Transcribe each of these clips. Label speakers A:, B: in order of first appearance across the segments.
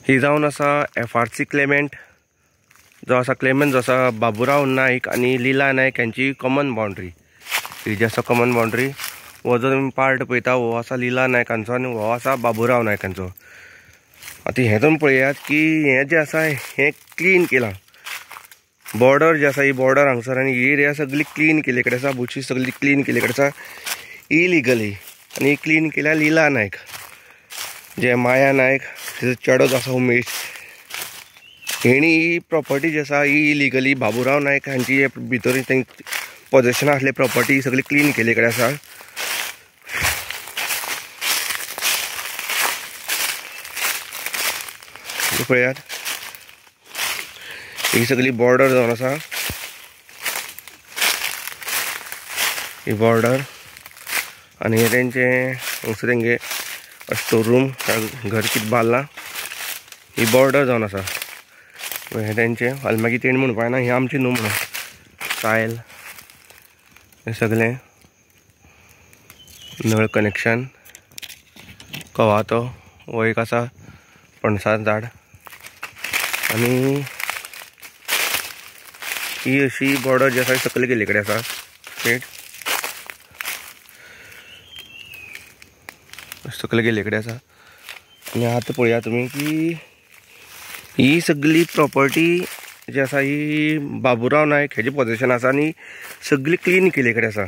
A: ही जावन आसा FRC Clement जो आसा क्लेमेंट जो आसा बाबुराव नायक आनी लीला नायक यांची कॉमन बाउंड्री। ही जी आसा कॉमन बाउंड्री हो जो तुमी पार्ट पळयता हो आसा लीला नायकांचो आनी हो आसा बाबुराव नायकांचो। आता हे तुम्ही पळयात की हे जे आसा हे क्लीन केला बॉर्डर जे आसा ही बॉर्डर हांगसर आनी ही एरिया सगळी क्लीन केले कडेन आसा बुशी सगळी क्लीन केले कडेन आसा इलिगली आनी क्लीन केल्या लीला नायक जे माया नायक तिजो चेडो जो आसा उमेश हेणी ही प्रॉपर्टी जी आसा ही इलिगली बाबुराव नायक हांची भितर पोजेशन आसले प्रॉपर्टी सगळी क्लीन केले कडेन आसा। पळयात ही सगळी बॉर्डर जावन आसा ही बॉर्डर आनी हे तेंचे हांगसर तेंगे स्टोर रूम घर कितें बांदलां ही बॉर्डर जावन आसा। हे तेंचे हाल मागीर तेणी म्हणून पायना ही आमची न्हू म्हणून सायल हे सगळें नळ कनेक्शन कवातो हो एक आसा पणसा झाड आनी ही अशी बॉर्डर जी आसा सकयल गेले कडेन आसा स्ट्रेट सकयल गेले कडेन आसा। आनी आतां पळया तुमी की ही सगळी प्रॉपर्टी जी आसा ही बाबुराव नायक हेजे पोजेशन आसा आनी सगळी क्लीन केले कडेन आसा।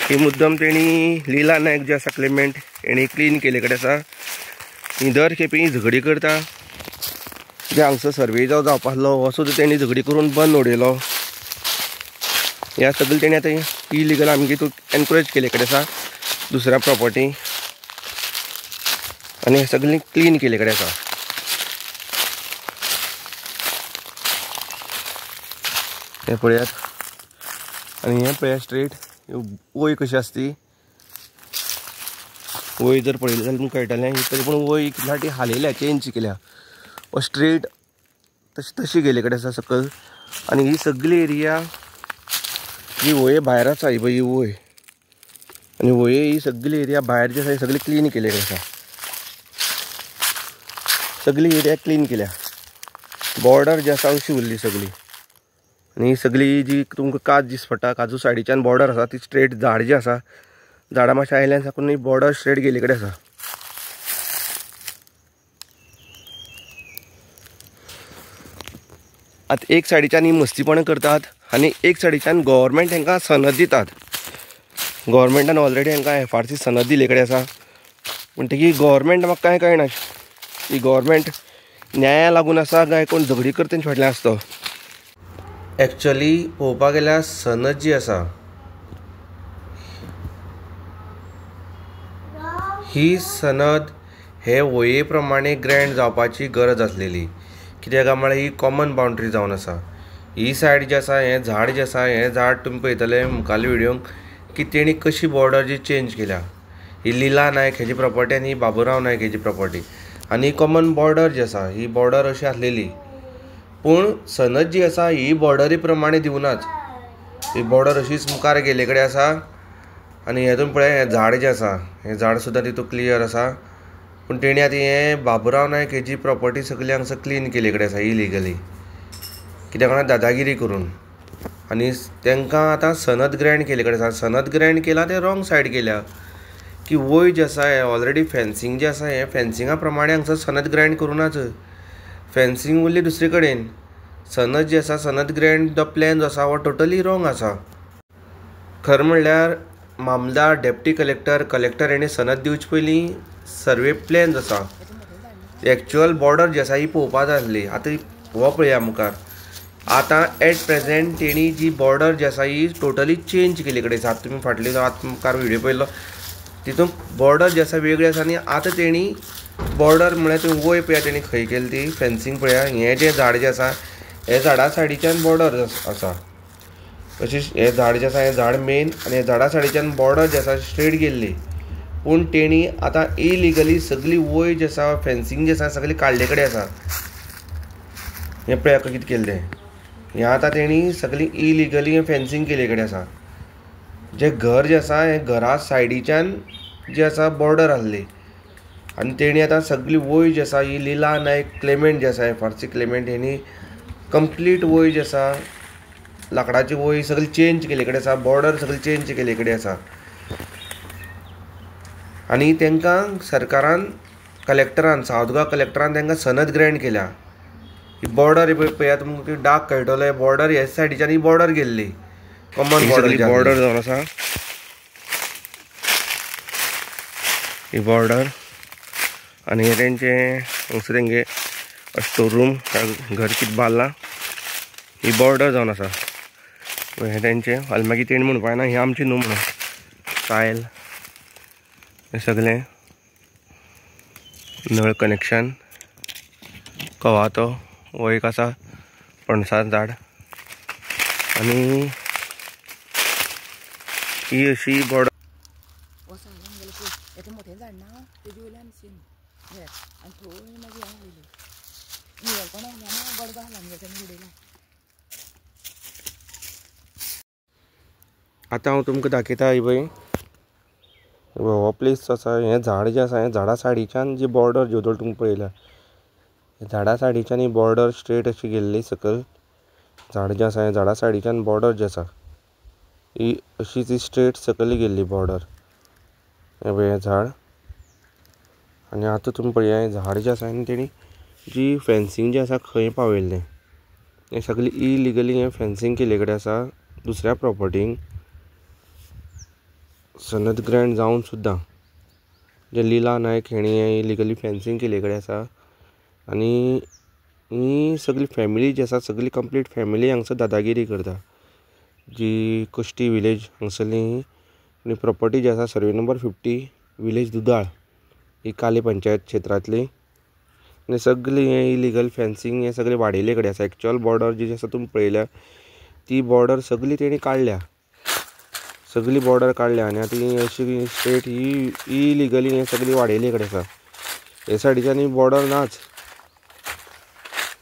A: ही मुद्दम तेणी लीला नायक जे आसा क्लेमेंट हेणी क्लीन केले कडेन आसा। ही दर खेपे झगडी करता जे हांगसर सर्वे जावपा आसलो हो सुद्दां तेणी झगडी करून बंद उडयलो। ह्या सगळी तेणी आतां इलिगल आमगे एनकरेज केले कडेन आसा दुसऱ्या प्रॉपर्टी आनी हे सगळी क्लीन केले कडेन आसा। हे पळयात आनी हे पळया स्ट्रेट वय कशी आसा ती वय जर पळयलें जाल्यार तुमकां कळटलें तरी पूण वय लाटी हालयल्या चेंज केल्या व स्ट्रेट तशी गेले कडेन आसा सकयल। आनी ही सगळी एरिया ही वये भायर आसा ही पळय ही वय आनी वये ही सगळी एरिया भायर जी आसा ही सगळी क्लीन केले कडेन आसा। सगळी एरिया क्लीन केल्या बॉर्डर जी आसा अशी उरली सगळी आनी ही सगळी जी तुमकां काज दिस पडटा काजू सायडीच्यान बॉर्डर आसा ती स्ट्रेट झाड जी आसा झाडां मातशें आयल्यान साकून ही बॉर्डर स्ट्रेट गेले कडेन आसा। आतां एक सायडीच्यान ही मस्तीपणां करतात आनी एक सायडीच्यान गव्हर्मेंट हांकां सनद दितात। गव्हर्मेंटान ऑलरेडी हांकां FRC सनद दिले कडेन आसा म्हणटकी गव्हर्मेंट म्हाका कांय कळना ही गव्हर्मेंट न्याया लागून आसा काय कोण झगडी करता तेंचे फाटल्यान आसता। एक्चुअली पळोवपाक गेल्यार सनद जी आसा ही सनद हे वये प्रमाणे ग्रँड जावपाची गरज आसलेली कित्याक काय म्हळ्यार ही कॉमन बाउंड्री जावन आसा। ही सायड जी आसा हे झाड जे आसा हे झाड तुमी पळयतले मुखाल्ल्या व्हिडिओंक की तेणी कशी बॉर्डर जी चेंज केल्या ही लीला नायक हेजी प्रॉपर्टी आनी बाबुराव नायक हेजी प्रॉपर्टी आनी कॉमन बॉर्डर जी आसा ही बॉर्डर अशी आसलेली पूण सनद जी आसा ही बॉर्डरी प्रमाणे दिवनात ही बॉर्डर अशीच मुखार गेले कडेन आसा। आनी हे तुमी पळय हे झाड जे आसा हे झाड सुद्दां तितून क्लियर आसा पूण तेणी आतां हे बाबुराव नायक हेजी प्रॉपर्टी सगळी हांगसर क्लीन केले कडेन आसा इलिगली कित्याक लागून दादागिरी करून आनी तांकां आतां सनद ग्रँड केले कडेन आसा। सनद ग्रँड केला ते रॉंग सायड गेल्या की वय जे आसा हे ऑलरेडी फेन्सिंग जे आसा हे फेन्सिंगा प्रमाणे हांगसर सनद ग्रँड करूनाच फेन्सिंग उरली दुसरे कडेन सनद जी आसा सनद ग्रँड जो प्लॅन जो आसा हो टोटली रॉंग आसा। खरें म्हणल्यार मामदार डेप्टी कलेक्टर हेणे सनद दिवचे पयलीं सर्वे प्लॅन जो आसा एक्चुअल बॉर्डर जी आसा ही पळोवपा जाय आसली। आतां हो पळया मुखार आतां एट प्रेजेंट तेणी जी बॉर्डर जी आसा ही टोटली चेंज केले कडेन आसा। तुमी फाटली आतां मुखार व्हिडिओ पळयलो तितून बॉर्डर जी आसा वेगळी आसा आनी आतां तेणी बॉर्डर म्हळ्यार तुमी वय पळया तेणी खंय केली ती फेन्सिंग पळया हें जें झाड जें आसा हे झाडा सायडीच्यान बॉर्डर आसा तशेंच हे झाड जें आसा हें झाड मेन आनी हे झाडा सायडीच्यान बॉर्डर जी आसा स्ट्रेट गेल्ली पूण तेणी आतां इलिगली सगळी वय जी आसा फेन्सिंग जी आसा सगळी काडले कडेन आसा। हें पळया कितें केलें तें हें आतां तेणी सगळी इलिगली फेन्सिंग केले कडेन आसा। जे घर जे आसा हे घरा सायडीच्यान जी आसा बॉर्डर आसली आनी तेणी आतां सगळी वय जी आसा ही लीला नायक क्लेमेंट जी आसा FRC क्लेमेंट हेणी कंप्लीट वय जी आसा लाकडाची वय सगळी चेंज केले कडेन आसा, बॉर्डर सगळी चेंज केले कडेन आसा. आनी तांकां सरकारान कलेक्टरान सावथ गोवा कलेक्टरान तांकां सनद ग्रँट केल्या. ही बॉर्डर पळयात तुमकां डाग कळटले, बॉर्डर ह्या सायडीच्यान ही बॉर्डर गेल्ली कॉमन बॉर्डर जावन आसा. ही बॉर्डर आनी हे तेंचे हांगसर तेंगे स्टोर रूम घर कितें बांदलां ही बॉर्डर जावन आसा. हे तेंचे हाल मागीर तेणी म्हणून पायना ही आमची न्हू म्हणून सायल हे सगळें नळ कनेक्शन कवातो हो एक आसा पणसा झाड आनी ही अशी बॉर्डर
B: मोठे झाड ना तेजे वयल्यान आनी थंय मागीर हांव वयली निवळपण गडगो आसला तेणी उडयला.
A: आतां हांव तुमकां दाखयता ही पळय हो प्लेस आसा. हें झाड जें आसा हें झाडा सायडीच्यान जी बॉर्डर जोदोळ तुमकां पळयल्या झाडा सायडीच्यान ही बॉर्डर स्ट्रेट अशी गेल्ली सकयल. झाड जें आसा हें झाडा सायडीच्यान बॉर्डर जी आसा ही अशीच ही स्ट्रेट सकयल गेल्ली बॉर्डर. हें पळय हें झाड आनी आतां तुमी पळया हें झाड जें आसा आनी तेणी जी फेन्सींग जें आसा खंय पावयल्लें हें सगळी इलिगली हें फेन्सींग केले कडेन आसा. दुसऱ्या प्रॉपर्टींक सनद ग्रँट जावन सुद्दां जे लीला नायक हेणी हें इलिगली फेन्सींग केले कडेन आसा. आनी ही सगळी फॅमिली जी आसा सगळी कंप्लीट फॅमिली हांगसर दादागिरी करता. जी कश्टी विलेज हांगसरली आनी प्रॉपर्टी जी आसा सर्वे नंबर 50 विलेज दुदाळ ही काली पंचायत क्षेत्रांतली. आनी सगळी हें इलिगल फेन्सींग हें सगळें वाडयले कडेन आसा. एक्चुअल बॉर्डर जी आसा तुमी पळयल्या ती बॉर्डर सगळी तेणी काडल्या, सगळी बॉर्डर काडल्या आनी आतां ही अशी स्ट्रेट ही इलिगली हें सगळी वाडयले कडेन आसा. हे सायडीच्यान ही बॉर्डर नाच.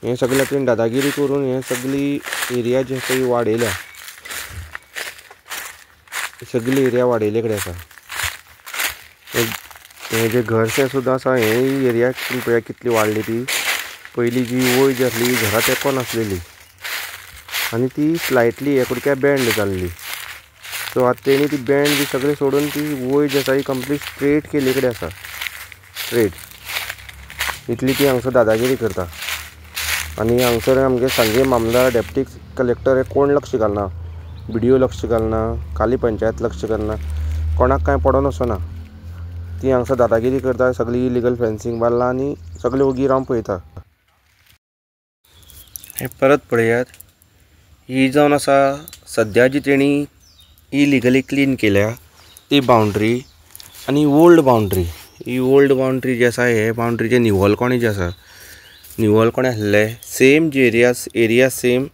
A: हें सगळें तेणी दादागिरी करून हें सगळी एरिया जी आसा ही वाडयल्या, सगळी एरिया वाडयले कडेन आसा. हें जें घरशें सुद्दां आसा हें एरिया तुमी पळया कितली वाडली ती. पयलीं जी वय जी आसली घरां तेंकोन आसलेली आनी ती स्लायटली हे कुडक्या बँड जाल्ली. सो आतां तेणी ती बँड बी सगळें सोडून ती वय जी आसा ही कंप्लीट स्ट्रेट केले कडेन आसा. स्ट्रेट इतली ती हांगसर दादागिरी करता. आनी हांगसर आमगे सांगे मामदार डेप्टी कलेक्टर हे कोण लक्ष घालना, BDO लक्ष घालना, काली पंचायत लक्ष घालना, कोणाक कांय पडोन वचना. ती हांगसर दादागिरी करता, सगळी इलिगल फेन्सींग बांदला आनी सगळे ओगी रावन पळयता. हे परत पळयात ही जावन आसा सद्या जी तेणी इलिगली क्लीन केल्या ती बाउंड्री आनी ओल्ड बाउंड्री. ही ओल्ड बाउंड्री जी आसा हे बाउंड्रीचे निवळकोणे जे आसा निवळकोणे आसले सेम जी एरिया सेम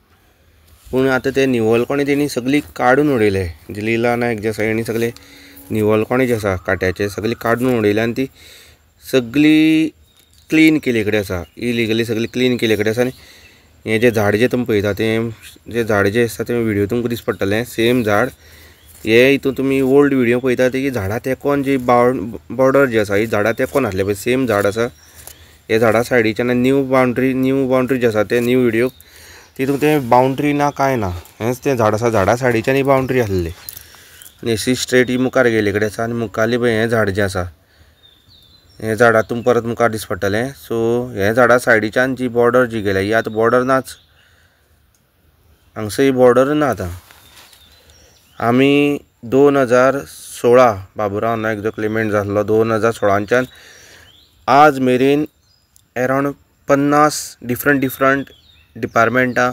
A: पूण आतां ते निवळकोणे तेणी सगळी काडून उडयले. जी लीला नायक जे आसा हेणी सगळे निवळकोणे जे आसा काट्याचे सगळी काडून उडयले आनी ती सगळी क्लीन केले कडेन आसा. इलिगली सगळी क्लीन केले कडेन आसा. आनी हें जें झाड जें तुमी पळयता तें जें झाड जें आसा तें व्हिडियो तुमकां दिसता पडटलें सेम झाड. हे हितून तुमी ओल्ड व्हिडियो पळयता ती झाडां तेंकोन जी बॉर्डर जी आसा ही झाडां तेंकोन आसले पळय सेम झाड आसा. हे झाडा सायडीच्यान न्यू बाउंड्री जी आसा ते न्यू व्हिडियो तितून तें बाउंड्री ना कांय ना. हेंच तें झाड आसा झाडा सायडीच्यान ही बाउंड्री आसली आनी अशी स्ट्रेट ही मुखार गेले कडेन आसा. आनी मुखारली पळय हें झाड जें आसा हें झाड आतां तुमकां परत मुखार दिसता पडटलें. सो हे झाडा सायडीच्यान जी बॉर्डर जी गेल्या ही आतां बॉर्डर नाच. हांगसर ही बॉर्डर ना आतां. आमी 2016 बाबुराव नायक जो क्लेमेंट जाल्लो 2016च्यान आज मेरेन अरावंड 50 डिफरंट डिपार्टमेंटां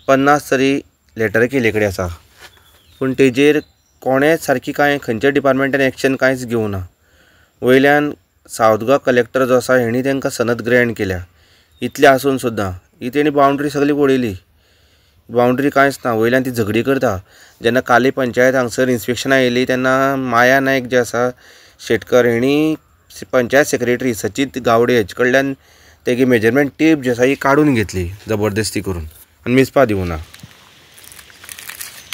A: 50 तरी लेटर केले कडेन आसा. पूण तेजेर कोणेच सारकी कांय खंयच्या डिपार्टमेंटान एक्शन कांयच घेवना. वयल्यान सावथ गोवा कलेक्टर जो आसा हेणी तांकां सनद ग्रँट केल्या. इतलें आसून सुद्दां ही तेणी बाउंड्री सगळी उडयली. बाउंड्री कांयच ना. वयल्यान ती झगडी करता. जेन्ना काली पंचायत हांगसर इन्स्पेक्शनाक येयली तेन्ना माया नायक जे आसा शेटकर हेणी पंचायत सेक्रेटरी सचित गावडे हेजे कडल्यान तेगे मेजरमेंट टेप जी आसा ही काडून घेतली जबरदस्ती करून आनी मेजपा दिवना.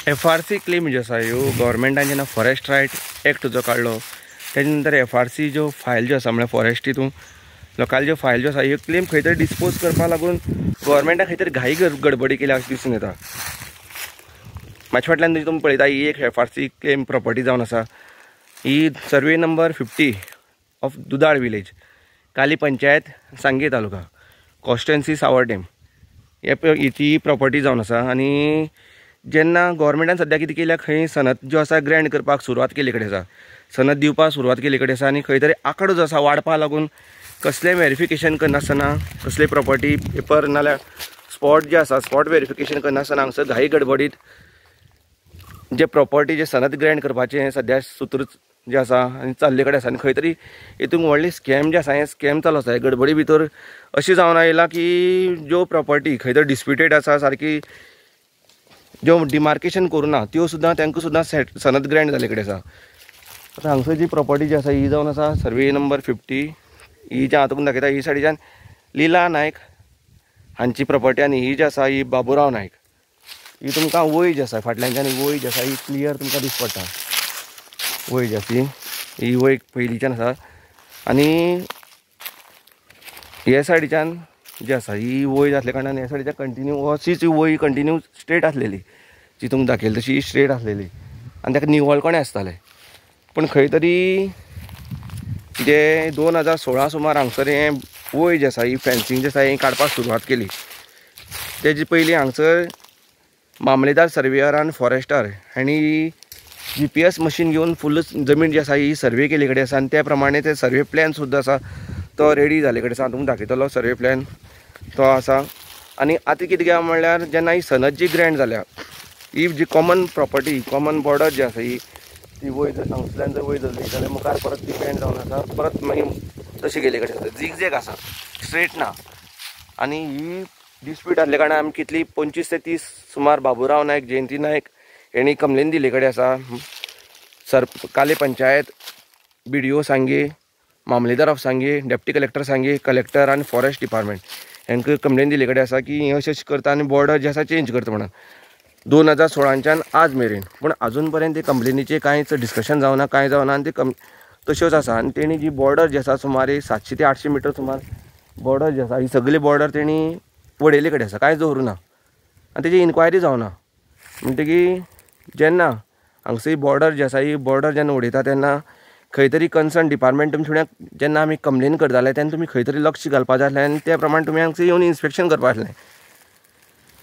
A: FRC क्लेम ज्यो आसा ह्यो गव्हर्मेंटान जेन्ना फॉरेस्ट रायट एक्ट जो काडलो तेजे नंतर FRC ज्यो फायल ज्यो आसा म्हळ्यार फॉरेस्ट हितून लोकल ज्यो फायल ज्यो आसा ह्यो क्लेम खंय तरी डिस्पोज करपा लागून गव्हर्मेंटान खंय तरी घाई गडबडी केल्या अशें दिसून येता. मागच्या फाटल्यान तुमी पळयता ही एक FRC क्लेम प्रॉपर्टी जावन आसा. ही सर्वे नंबर 50 ऑफ दुदाळ विलेज, काली पंचायत, सांगे तालुका, कॉन्स्टिट्युएन्सी सावर्डेम ही प्रॉपर्टी जावन आसा. आनी जेन्ना गव्हर्मेंटान सद्या कितें केल्या खंय सनद ज्यो आसा ग्रँड करपाक सुरवात केले कडेन आसा, सनद दिवपाक सुरवात केले कडेन आसा. आनी खंय तरी आंकडो जो आसा वाडपा लागून कसलें वेरिफिकेशन करनासतना, कसले प्रॉपर्टी पेपर नाल्यार स्पॉट जे आसा स्पॉट वेरिफिकेशन करनासतना हांगसर घाई गडबडीत जे प्रॉपर्टी जे सनद ग्रँड करपाचें सद्या सूत्र जे आसा आनी चल्ले कडेन आसा. आनी खंय तरी हितून व्हडली स्कॅम जे आसा हें स्कॅम चालू आसा. गडबडी भितर अशें जावन आयलां की ज्यो प्रॉपर्टी खंय तरी डिस्प्युटेड आसा सारकी ज्यो डिमार्केशन करूं ना त्यो सुद्दां तांकां सुद्दां सनद ग्रँड जाले कडेन आसा. आतां हांगसर जी प्रॉपर्टी जी आसा ही जावन आसा सर्वे नंबर 50. ही जी हांव तुमकां दाखयता ही सायडीच्यान लिला नायक हांची प्रॉपर्टी आनी ही जी आसा ही बाबुराव नायक. ही तुमकां वय जी आसा फाटल्यानच्यान वय जी आसा ही क्लियर तुमकां दिसता पडटा. वय जी आसा ही वय पयलींच्यान आसा. आनी हे सायडीच्यान जी आसा ही वय आसल्या कारणान हे सायडीच्यान कंटिन्यू अशीच वय कंटिन्यू स्ट्रेट आसलेली जी तुमकां दाखयली तशी स्ट्रेट आसलेली आनी ताका निवळपणें आसतालें. पूण खंय तरी जे 2016 सुमार हांगसर हें वय जी आसा ही फेन्सिंग जी आसा ही काडपाक सुरवात केली. तेजे पयलीं हांगसर मामलेदार सर्वेयरान फॉरेस्टार हांणी GPS मशीन घेवन फुल्ल जमीन जी आसा ही सर्वे केले कडेन आसा. आनी त्या प्रमाणे ते सर्वे प्लॅन सुद्दां आसा तो रेडी जाले कडेन आसा. तुमकां दाखयतलो सर्वे प्लॅन तो आसा. आनी आतां कितें काय म्हणल्यार जेन्ना ही सनद जी ग्रँड जाल्या ही जी कॉमन प्रॉपर्टी कॉमन बॉर्डर जी आसा ही ती वय जर हांगसरल्यान जर वय धरली जाल्यार मुखार परत ती बँड जावन आसा. परत मागीर तशी गेले कडेन आसा झीग आसा स्ट्रेट ना. आनी ही डिस्प्यूट आसल्या कारणान आमी कितली 25 ते 30 सुमार बाबुराव नायक जयंती नायक हेणी कंप्लेन दिले कडेन आसा. काले पंचायत, BDO सांगे, मामलेदार ऑफ सांगे, डेप्टी कलेक्टर सांगे, कलेक्टर आनी फॉरेस्ट डिपार्टमेंट हांकां कंप्लेन दिले कडेन आसा की हें अशें करता आनी बॉर्डर जे आसा चेंज करता म्हणून 2016च्यान आज मेरेन. पूण आजून पर्यंत ते कंप्लेनीचें कांयच डिस्कशन जावना कांय जावना आनी ते तश्योच आसा. आनी तेणी जी बॉर्डर जी आसा सुमार 700 ते 800 मिटर सुमार बॉर्डर जी आसा ही सगळी बॉर्डर तेणी वडयले कडेन आसा कांयच दवरूं ना. आनी तेजी इन्क्वायरी जावना. म्हणटकीर जेन्ना हांगसर ही बॉर्डर जी आसा ही बॉर्डर जेन्ना उडयता तेन्ना खंय तरी कन्सर्न डिपार्टमेंट तुमी थोड्याक जेन्ना आमी कंप्लेन करताले तेन्ना तुमी खंय तरी लक्ष घालपाक जाय आसलें आनी त्या प्रमाणे तुमी हांगसर येवन इन्स्पेक्शन करपाक आसलें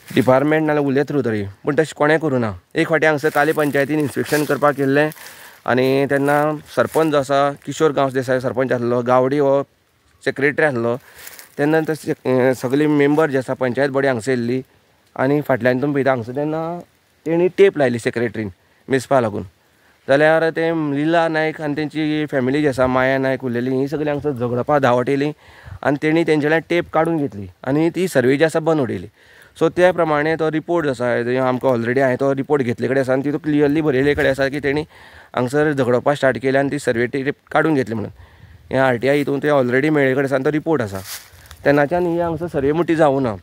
A: डिपार्टमेंट नाल्यार उलय थ्रू तरी. पूण तशें कोणें करूं ना. एक फावटी हांगसर काले पंचायतीन इन्स्पेक्शन करपाक गेल्लें आनी तेन्ना सरपंच जो आसा किशोर गांवस देसाय सरपंच आसलो, गावडी हो सेक्रेटरी आसलो. तेन्ना सगळी मेंबर जे आसा पंचायत बॉडी हांगसर येयल्ली आनी फाटल्यान तुमी पळयता हांगसर तेन्ना तेणी टेप लायली सेक्रेटरीन मेजपा लागून. जाल्यार ते लिला नायक आनी तेंची फॅमिली जी आसा माया नायक उरलेली ही सगळीं हांगसर झगडपाक धांवट आनी तेणी तेंचे कडल्यान टेप काडून घेतली आनी ती सर्वे जी आसा बंद उडयली. सो त्या प्रमाणे तो रिपोर्ट जो आसा आमकां ऑलरेडी हांवें तो रिपोर्ट घेतले कडेन आसा आनी तितून क्लियरली बरयले कडेन आसा की तेणी हांगसर झगडपाक स्टार्ट केले आनी ती सर्वे टेप काडून घेतली म्हणून. हें RTI हितून ते ऑलरेडी मेळ्ळे कडेन आसा तो रिपोर्ट आसा. तेन्नाच्यान ही हांगसर सर्वे मोठी जावूं ना.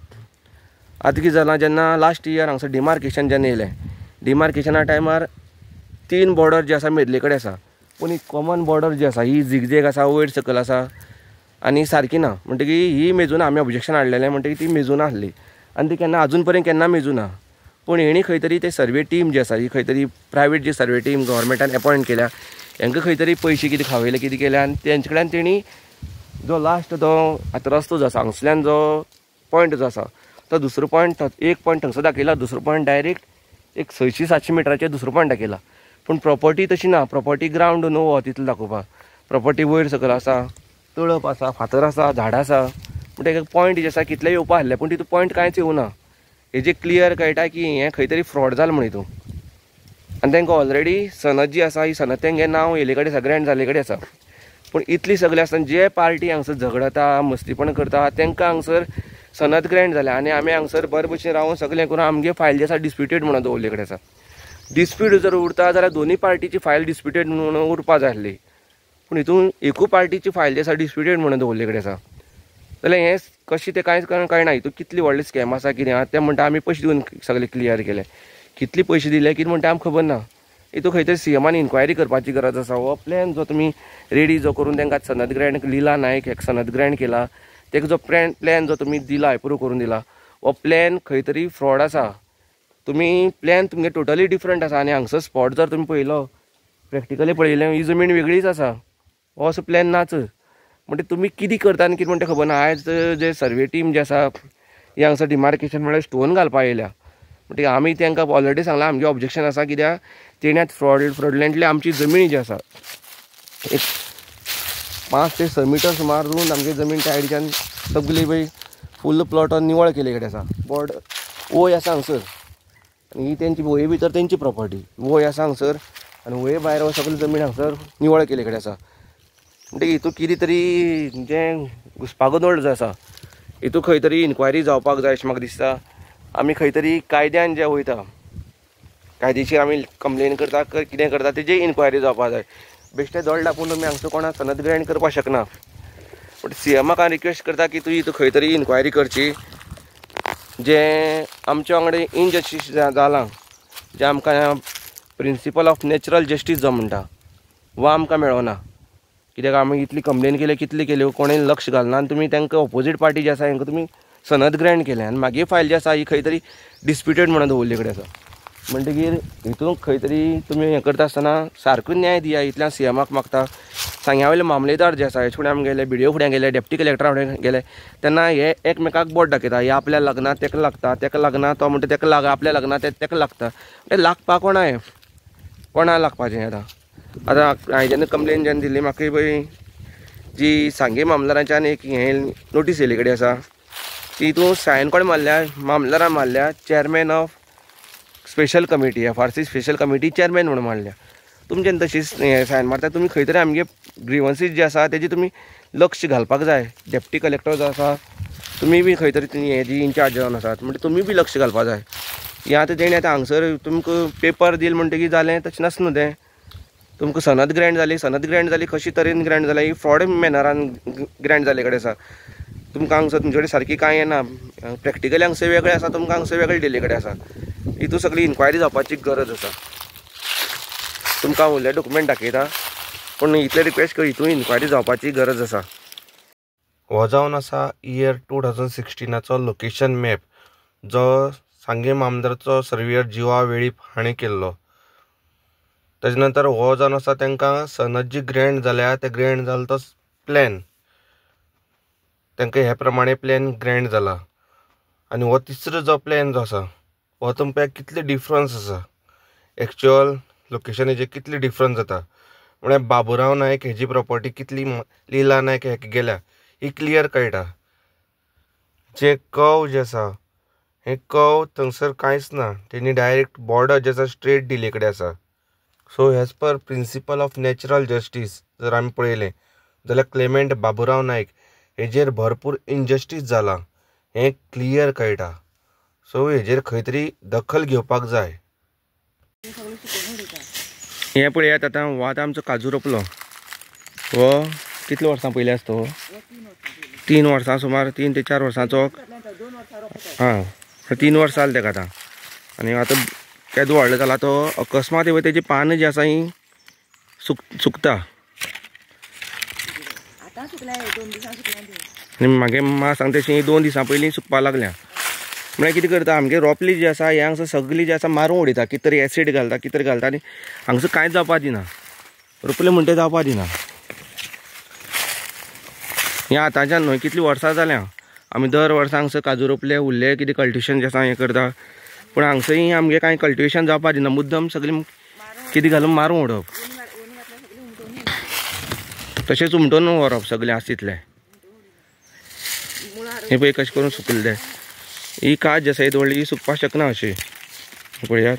A: आतां कितें जालां जेन्ना लास्ट इयर हांगसर डिमार्केशन जेन्ना येयलें डिमार्केशना टायमार 3 बॉर्डर जी आसा मेदले कडेन आसा. पूण ही कॉमन बॉर्डर जी आसा ही झिगझॅग आसा वयर सकयल आसा आनी सारकी ना. म्हणटकीर ही मेजून आमी ऑब्जेक्शन हाडलेलें म्हणटकीर ती मेजून आसली आनी ती केन्ना आजून पर्यंत केन्ना मेजूं ना. पूण हेणी खंय तरी ते सर्वे टीम जी आसा ही खंय तरी प्रायवेट जी सर्वे टीम गव्हर्मेंटान अपॉयंट केल्या हांकां खंय तरी पयशे कितें खावयले कितें केले आनी तेंचे कडल्यान तेणी जो लास्ट तो आतां रस्तो जो आसा हांगसरल्यान जो पॉयंट जो आसा तो दुसरो पॉयंट एक पॉयंट थंगसर दाखयला दुसरो पॉयंट डायरेक्ट एक 600-700 मिटराचेर दुसरो पॉयंट दाखयला. पूण प्रॉपर्टी तशी ना. प्रॉपर्टी ग्रावंड न्हू हो तितलो दाखोवपाक. प्रॉपर्टी वयर सकयल आसा, तळप आसा, फातर आसा, झाडां आसा. पूण तेका पॉयंट जे आसा कितले येवपा आसले पूण तितून पॉयंट कांयच येवना. हेजे क्लियर कळटा की हें खंय तरी फ्रॉड जालें म्हण हितून. आनी तांकां ऑलरेडी सनद जी आसा ही सनद तेंगे नांव येयले कडेन आसा ग्रँड जाले कडेन आसा. पूण इतली सगळी आसतना जे पार्टी हांगसर झगडता मस्तीपण करता तांकां हांगसर सनद ग्रँड जाल्या आनी आमी हांगसर बरे भशेन रावन सगळें करून आमगे फायल जी आसा डिस्प्युटेड म्हणून दवरले कडेन आसा. डिस्प्यूट जर उरता जाल्यार दोनी पार्टीची फायल डिस्प्युटेड म्हणून उरपा जाय आसली. पूण हितून एकू पार्टीची फायल जी आसा डिस्प्युटेड म्हणून दवरले कडेन आसा. जाल्यार हें कशें तें कांयच कळना. हितून कितली व्हडली स्कॅम आसा कितें आहा तें म्हणटा आमी पयशे दिवन सगळें क्लियर केलें. कितले पयशे दिले कितें म्हणटा आमकां खबर ना. हितून खंय तरी सीएमान इन्क्वायरी करपाची गरज आसा. हो प्लॅन जो तुमी रेडी जो करून तांकां सनद ग्रँड लिला नायक एक सनद ग्रँड केला, ताका जो प्लॅन जो तुमी दिला एप्रूव करून दिला, हो प्लॅन खंय तरी फ्रॉड आसा. तुमी प्लॅन तुमगे टोटली डिफरंट आसा. आनी हांगसर स्पॉट जर तुमी पळयलो, प्रॅक्टिकली पळयलें, ही जमीन वेगळीच आसा. हो असो प्लॅन नाच. म्हणजे तुमी कितें करता आनी कितें म्हणटा खबर ना. आयज जे सर्वे टीम जे आसा ही हांगसर डिमार्केशन म्हळ्यार स्टोन घालपा येयल्या. म्हणजे आमी तांकां ऑलरेडी सांगलां आमगे ऑब्जेक्शन आसा, कित्याक तेणी फ्रॉडलेंटली आमची जमीन जी आसा एक 5 ते 6 मिटर सुमार रुंद आमगे जमीन सायडीच्यान सगळी पळय फुल्ल प्लॉट निवळ केले कडेन आसा. बॉर्ड वय आसा हांगसर आनी ही तेंची वये भितर तेंची प्रॉपर्टी वय आसा हांगसर आनी वये भायर हो सगळी जमीन हांगसर निवळ केले कडेन आसा. म्हणजे हितून कितें तरी जें घुसपागोंदळ जो आसा हितून खंय तरी इन्क्वायरी जावपाक जाय अशें म्हाका दिसता. आमी खंय तरी कायद्यान जें वयता, कायदेशीर आमी कंप्लेन करता कितें करता तेजी इन्क्वायरी जावपाक जाय. बेश्टे दोळ दाखोवन तुमी हांगसर कोणाक सनद ग्रँड करपाक शकना. बट सीएमाक हांव रिक्वेस्ट करता की तुमी हितून खंय तरी इन्क्वायरी करची. जें आमच्या वांगडा इनजस्टीस जालां, जें आमकां प्रिंसिपल ऑफ नॅचरल जस्टीस जो म्हणटा वो आमकां मेळना. कित्याक आमी इतली कंप्लेन केली, कितली केल्यो, कोणें लक्ष घालना आनी तुमी तांकां ऑपोजीट पार्टी जी आसा हांकां तुमी सनद ग्रँड केलें आनी मागीर फायल जी आसा ही खंय तरी डिस्प्युटेड म्हणून दवरले कडेन आसा. म्हणटकीर हितून खंय तरी तुमी हें करता आसतना सारको न्याय दिया इतल्यान सीएमाक मागता. सांग्या वयले मामलेदार जे आसा हेचे फुडें आमी गेले, BDO फुडें गेले, डेप्टी कलेक्टरा फुडें गेले, तेन्ना हे एकमेकाक बोट दाखयता. हे आपल्या लग्ना तेका लागता, तेका लागना तो म्हणटा तेका लाग, आपल्या लग्ना तेका लागता. तें लागपाक कोणा लागपाचें आतां. हांवें जेन्ना कंप्लेन जेन्ना दिल्ली म्हाका पळय जी सांगे मामलेदाराच्यान एक हें नोटीस येयले कडेन आसा, तितून सायन कोण मारल्या, मामलेदारान मारल्या chairman of special committee, FRC special committee chairman म्हणून मारल्या. तुमी जेन्ना तशी सायन मारता तुमी खंय तरी आमगे ग्रिवन्सीस जे आसा तेजी तुमी लक्ष घालपाक जाय. डेप्टी कलेक्टर जो आसा तुमी बी खंय तरी हेजी इन्चार्ज जावन आसात, म्हणजे तुमी बी लक्ष घालपाक जाय. हें आतां तेणी आतां हांगसर तुमकां पेपर दिल म्हणटकीर जालें तशें नासना तें. तुमकां सनद ग्रँड जाली कशी तरेन ग्रँड जाल्या, ही फ्रॉड मॅनरान ग्रँड जाले कडेन आसा. तुमकां हांगसर तुमचे कडेन सारकी कांय येना, प्रॅक्टिकली हांगसर वेगळें आसा, तुमकां हांगसर वेगळें दिल्ले कडेन आसा. हितून सगळी इन्क्वायरी जावपाची गरज आसा. तुमकां हांव उरले डॉक्युमेंट दाखयता, पूण इतले रिक्वेस्ट कर हितून इन्क्वायरी जावपाची गरज आसा. हो जावन आसा इयर 2016चो लोकेशन मॅप जो सांगे मामदाराचो सर्वेयर जिवा वेळीप हाणें केल्लो. तेजे नंतर हो जावन आसा तांकां सनद जी ग्रँड जाल्या ते ग्रँड जालो तो प्लॅन, तांकां हे प्रमाणे प्लॅन ग्रँड जाला. आनी हो तिसरो जो प्लॅन जो आसा हो तुमकां कितले डिफरन्स आसा, एक्चुअल लोकेशनाचेर कितले डिफरन्स जाता. म्हळ्यार बाबुराव नायक हेजी प्रॉपर्टी कितली लीला नायक हेका गेल्या ही क्लियर कळटा. जे कव जे आसा हे कव थंगसर कांयच ना, तेणी डायरेक्ट बॉर्डर जे आसा स्ट्रेट दिले कडेन आसा. So as per principle of natural justice जर आमी पळयलें जाल्यार क्लेमेंट बाबुराव नायक हेजेर भरपूर इनजस्टीस जाला हें क्लियर कळटा. सो हेजेर खंय तरी दखल घेवपाक जाय. हें पळयात आतां हो आतां आमचो काजू रोपलो. हो कितल्या वर्सां पयलीं आसा तो 3 वर्सां सुमार 3 ते 4 वर्सांचो. हां 3 वर्सां जाले ताका आतां. आनी आतां केदो व्हडलो जाला तो अकस्मात येवन तेजी पानां जी आसा ही सुकता. आनी मागे म्हाका सांगता तशी 2 दिसां पयलीं सुकपाक लागल्या. म्हळ्यार कितें करता आमगे रोपली जी आसा हे हांगसर सगळी जी आसा मारून उडयता, कितें तरी एसीड घालता, कितें तरी घालता आनी हांगसर कांयच जावपाक दिना. रोपले म्हणटा जावपाक दिना. हें आतांच्यान न्हय कितलीं वर्सां जाल्यां आमी दर वर्सा हांगसर काजू रोपले उरले कितें कल्टिवेशन जें आसा हें करता, पूण हांगसर ही आमगे कांय कल्टिवेशन जावपाक दिना. मुद्दम सगळी कितें घालून मारून उडोवप, तशेंच उमटोन व्हरप सगळें आसा तितलें. हें पळय कशें करून सुकले तें. ही काज जी आसा ही व्हडली सुकपाक शकना अशी पळयात.